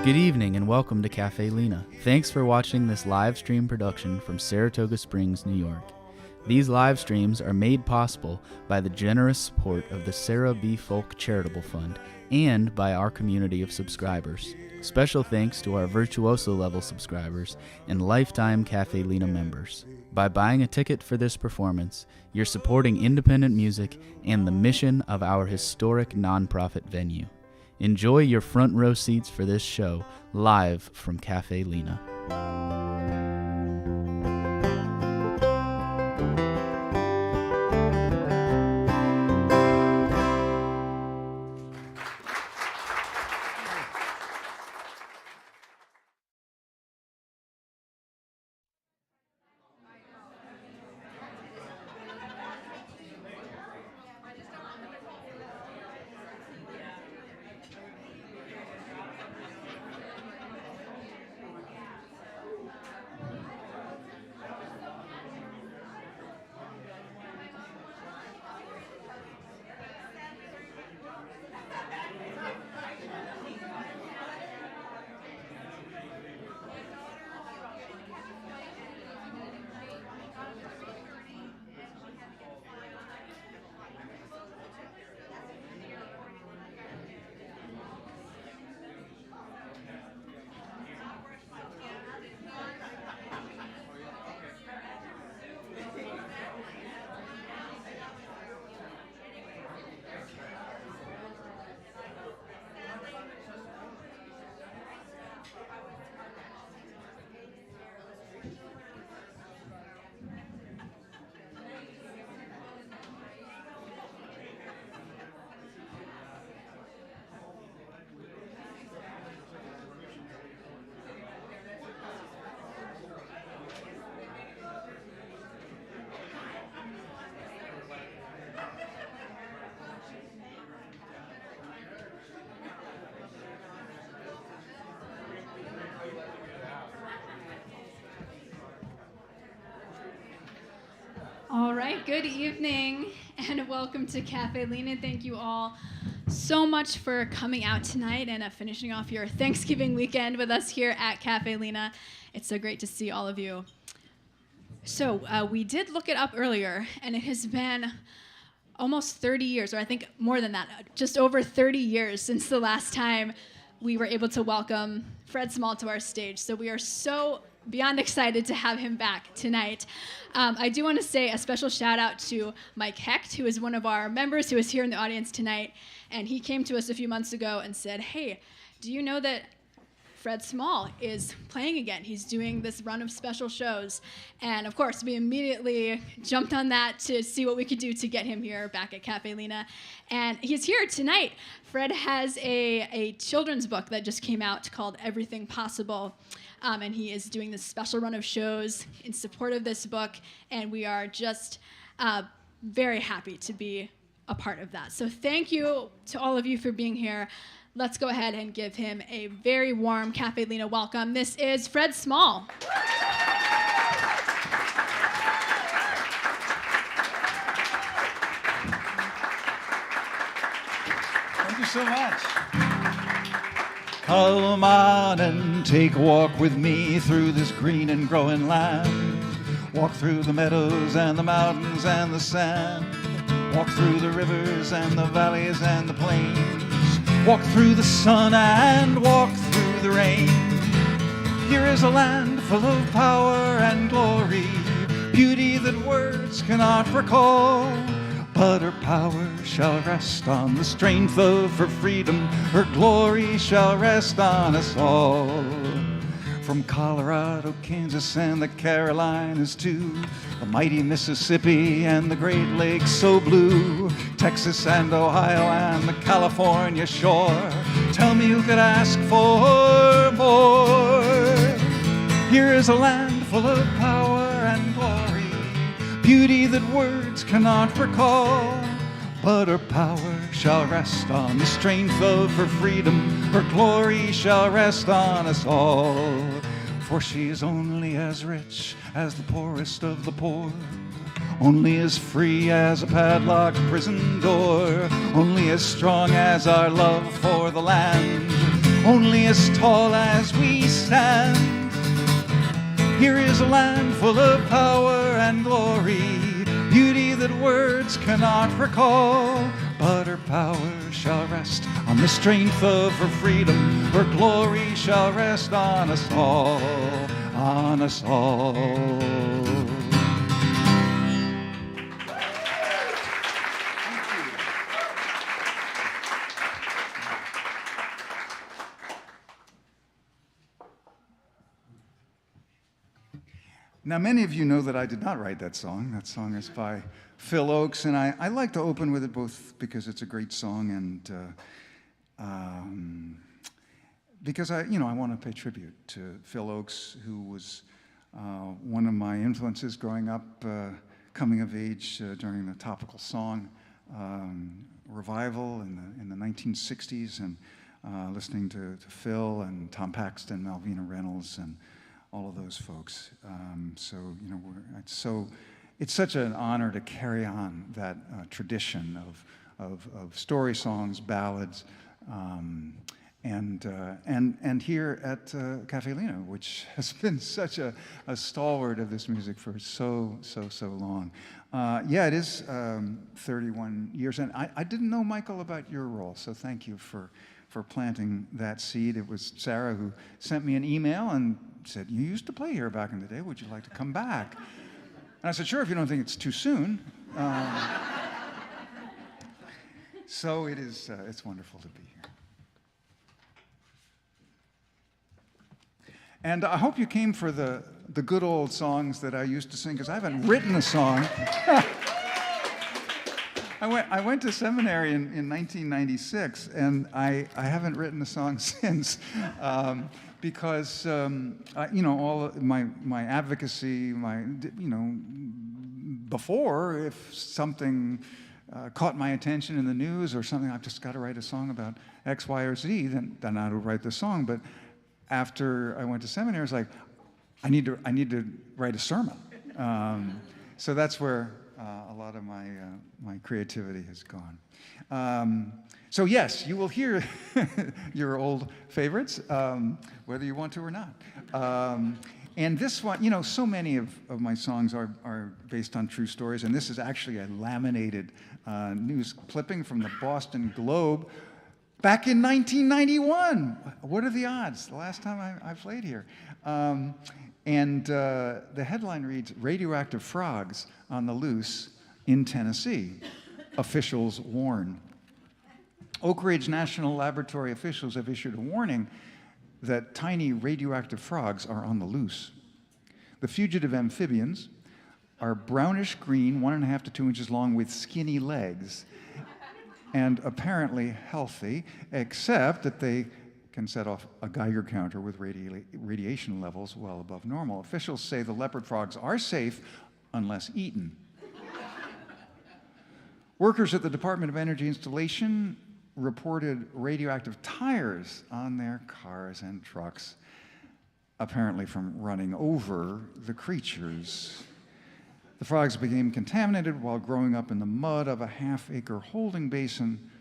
Good evening and welcome to Cafe Lena. Thanks for watching this live stream production from Saratoga Springs, New York. These live streams are made possible by the generous support of the Sarah B. Folk Charitable Fund and by our community of subscribers. Special thanks to our Virtuoso level subscribers and lifetime Cafe Lena members. By buying a ticket for this performance, you're supporting independent music and the mission of our historic nonprofit venue. Enjoy your front row seats for this show, live from Cafe Lena. All right, good evening and welcome to Cafe Lena. Thank you all so much for coming out tonight and finishing off your Thanksgiving weekend with us here at Cafe Lena. It's so great to see all of you. So we did look it up earlier, and it has been almost 30 years, or I think more than that, just over 30 years since the last time we were able to welcome Fred Small to our stage. So we are so beyond excited to have him back tonight. I do want to say a special shout out to Mike Hecht, who is one of our members who is here in the audience tonight. And he came to us a few months ago and said, hey, do you know that Fred Small is playing again? He's doing this run of special shows. And of course, we immediately jumped on that to see what we could do to get him here back at Cafe Lena. And he's here tonight. Fred has a children's book that just came out called Everything Possible. And he is doing this special run of shows in support of this book. And we are just very happy to be a part of that. So thank you to all of you for being here. Let's go ahead and give him a very warm Cafe Lena welcome. This is Fred Small. Thank you so much. Come on and take a walk with me through this green and growing land. Walk through the meadows and the mountains and the sand. Walk through the rivers and the valleys and the plains. Walk through the sun and walk through the rain. Here is a land full of power and glory, beauty that words cannot recall. But her power shall rest on the strength of her freedom. Her glory shall rest on us all. From Colorado, Kansas, and the Carolinas to the mighty Mississippi and the Great Lakes so blue, Texas and Ohio and the California shore. Tell me who could ask for more? Here is a land full of power and glory, beauty that words cannot recall. But her power shall rest on the strength of her freedom. Her glory shall rest on us all. For she is only as rich as the poorest of the poor, only as free as a padlocked prison door, only as strong as our love for the land, only as tall as we stand. Here is a land full of power and glory, beauty that words cannot recall. But her power shall rest on the strength of her freedom. Her glory shall rest on us all, on us all. Now, many of you know that I did not write that song. That song is by Phil Ochs, and I like to open with it both because it's a great song and because I want to pay tribute to Phil Ochs, who was one of my influences growing up, coming of age during the Topical Song revival in the 1960s, and listening to Phil and Tom Paxton, Malvina Reynolds, and all of those folks. It's such an honor to carry on that tradition of story songs, ballads, and here at Cafe Lena, which has been such a stalwart of this music for so long. It is 31 years, and I didn't know, Michael, about your role, so thank you for planting that seed. It was Sarah who sent me an email and said, "You used to play here back in the day. Would you like to come back?" And I said, "Sure, if you don't think it's too soon." So it is. It's wonderful to be here. And I hope you came for the good old songs that I used to sing, because I haven't written a song. I went to seminary in 1996, and I haven't written a song since, because all of my advocacy, before, if something caught my attention in the news or something, I've just got to write a song about X, Y, or Z, then I would write the song. But after I went to seminary, I was like, I need to write a sermon. So that's where a lot of my creativity has gone. So yes, you will hear your old favorites, whether you want to or not. And this one, so many of my songs are based on true stories, and this is actually a laminated news clipping from the Boston Globe back in 1991. What are the odds? The last time I played here. And the headline reads, "Radioactive Frogs on the Loose in Tennessee. Officials warn." Oak Ridge National Laboratory officials have issued a warning that tiny radioactive frogs are on the loose. The fugitive amphibians are brownish green, 1.5 to 2 inches long, with skinny legs, and apparently healthy, except that they can set off a Geiger counter with radiation levels well above normal. Officials say the leopard frogs are safe unless eaten. Workers at the Department of Energy installation reported radioactive tires on their cars and trucks, apparently from running over the creatures. The frogs became contaminated while growing up in the mud of a half-acre holding basin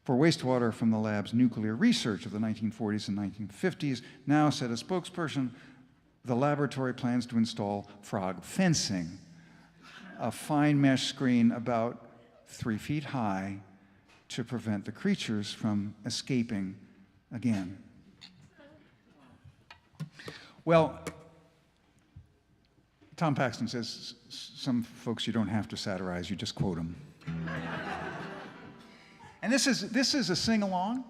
for wastewater from the lab's nuclear research of the 1940s and 1950s. Now, said a spokesperson, the laboratory plans to install frog fencing, a fine mesh screen about 3 feet high, to prevent the creatures from escaping again. Well, Tom Paxton says some folks you don't have to satirize, you just quote them. And this is a sing-along,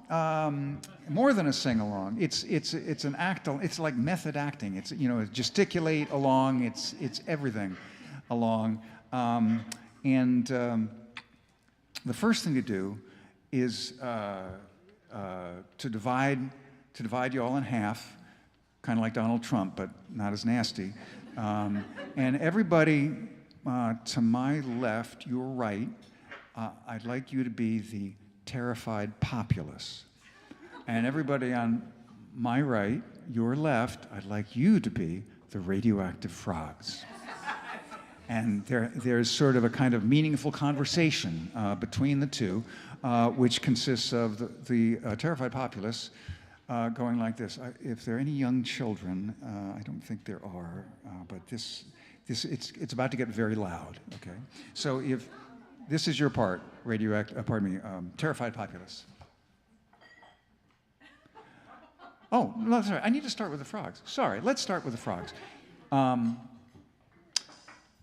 more than a sing-along. It's an act. It's like method acting. It's gesticulate along. It's everything along. The first thing to do is to divide you all in half, kind of like Donald Trump, but not as nasty. And everybody to my left, your right, I'd like you to be the terrified populace. And everybody on my right, your left, I'd like you to be the radioactive frogs. And there's sort of a kind of meaningful conversation between the two, which consists of the terrified populace going like this. If there are any young children, I don't think there are, but it's about to get very loud. Okay, so if this is your part, Terrified Populace. Oh, no, sorry. I need to start with the frogs. Sorry, let's start with the frogs.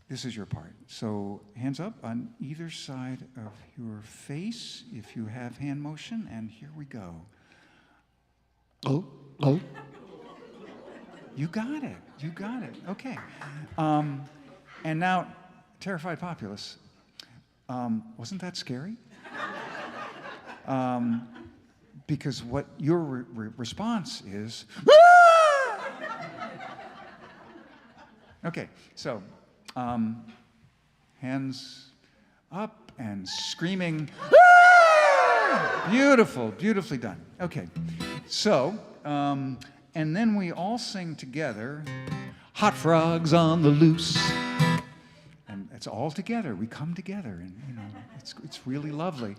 This is your part. So hands up on either side of your face if you have hand motion, and here we go. Oh. You got it. You got it. Okay. And now, Terrified Populace. Wasn't that scary? Because what your response is, okay, so hands up and screaming, beautiful, beautifully done. Okay, so, and then we all sing together, Hot Frogs on the Loose. And it's all together, we come together, and it's really lovely.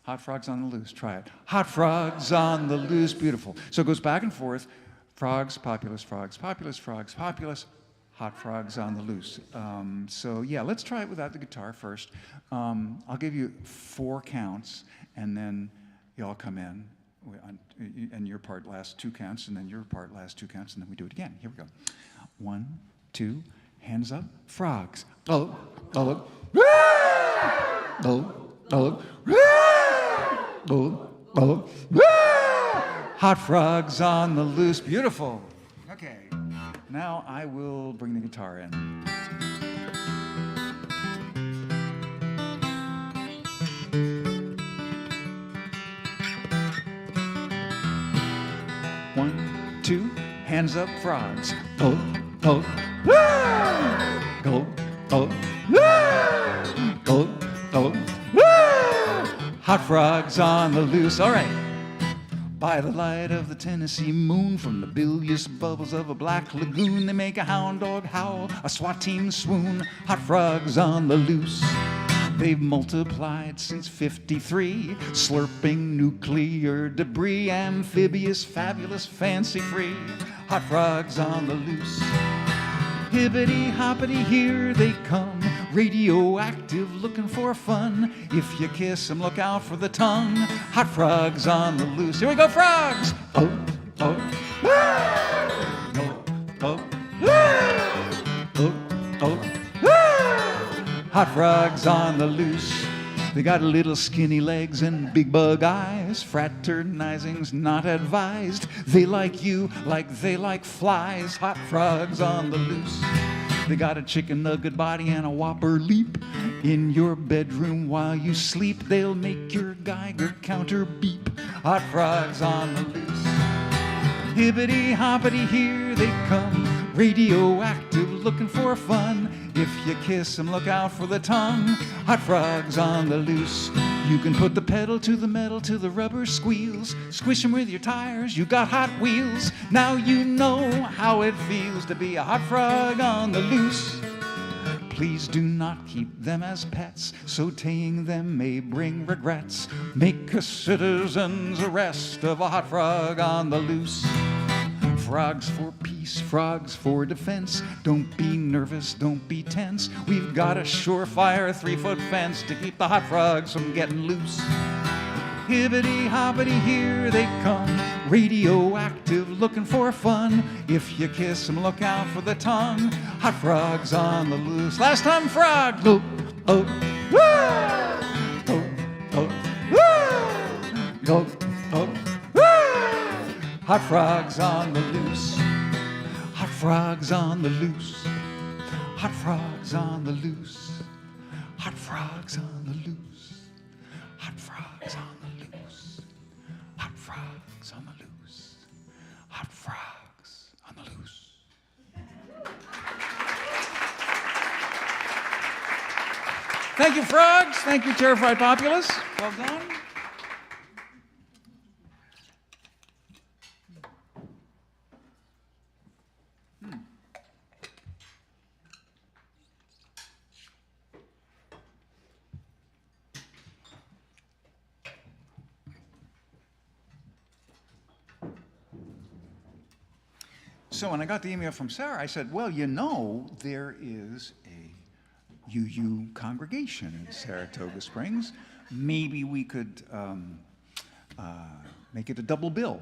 Hot Frogs on the Loose, try it. Hot Frogs on the Loose, beautiful. So it goes back and forth, frogs, populace, frogs, populace, frogs, populace, Hot Frogs on the Loose. So yeah, let's try it without the guitar first. I'll give you 4 counts, and then you all come in, and your part lasts 2 counts, and then your part lasts 2 counts, and then we do it again. Here we go. 1, 2, hands up, frogs. Oh. Hot Frogs on the Loose. Beautiful. Okay. Now I will bring the guitar in. One, 2, hands up, frogs. Go. Hot Frogs on the Loose. All right. By the light of the Tennessee moon, from the bilious bubbles of a black lagoon, they make a hound dog howl, a SWAT team swoon. Hot Frogs on the Loose. They've multiplied since '53, slurping nuclear debris, amphibious, fabulous, fancy-free. Hot Frogs on the Loose. Hibbity hoppity, here they come, radioactive, looking for fun. If you kiss them, look out for the tongue. Hot Frogs on the Loose. Here we go, frogs! Hot Frogs on the Loose. They got little skinny legs and big bug eyes. Fraternizing's not advised. They like you like they like flies. Hot Frogs on the Loose. They got a chicken nugget body and a whopper leap. In your bedroom while you sleep, they'll make your Geiger counter beep. Hot Frogs on the Loose. Hibbity hoppity, here they come, radioactive, looking for fun. If you kiss them, look out for the tongue. Hot Frogs on the Loose. You can put the pedal to the metal till the rubber squeals. Squish them with your tires, you got Hot Wheels. Now you know how it feels to be a hot frog on the loose. Please do not keep them as pets, sautéing them may bring regrets. Make a citizen's arrest of a hot frog on the loose. Frogs for peace, frogs for defense. Don't be nervous, don't be tense. We've got a surefire 3-foot fence to keep the hot frogs from getting loose. Hibbity hoppity, here they come, radioactive, looking for fun. If you kiss them, look out for the tongue. Hot Frogs on the Loose. Last time, frog. Oh, oh, oh, oh, oh, oh, oh. Hot Frogs on the Loose. Hot Frogs on the Loose. Hot Frogs on the Loose. Hot Frogs on the Loose. Hot Frogs on the Loose. Hot Frogs on the Loose. Hot Frogs on the Loose. Thank you, frogs. Thank you, Terrified Populace. Well done. so when I got the email from Sarah, I said, well, there is a UU congregation in Saratoga Springs. Maybe we could make it a double bill.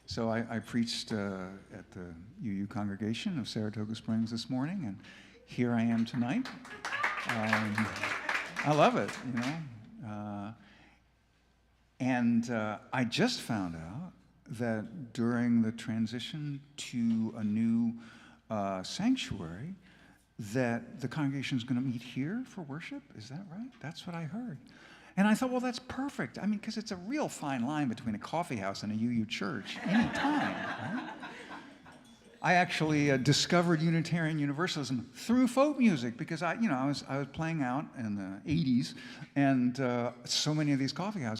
So I preached at the UU congregation of Saratoga Springs this morning, and here I am tonight. I love it, and I just found out that during the transition to a new sanctuary, that the congregation is going to meet here for worship. Is that right? That's what I heard. And I thought, well, that's perfect. I mean, because it's a real fine line between a coffee house and a UU church anytime, right? I actually discovered Unitarian Universalism through folk music because I was playing out in the 80s, and so many of these coffee houses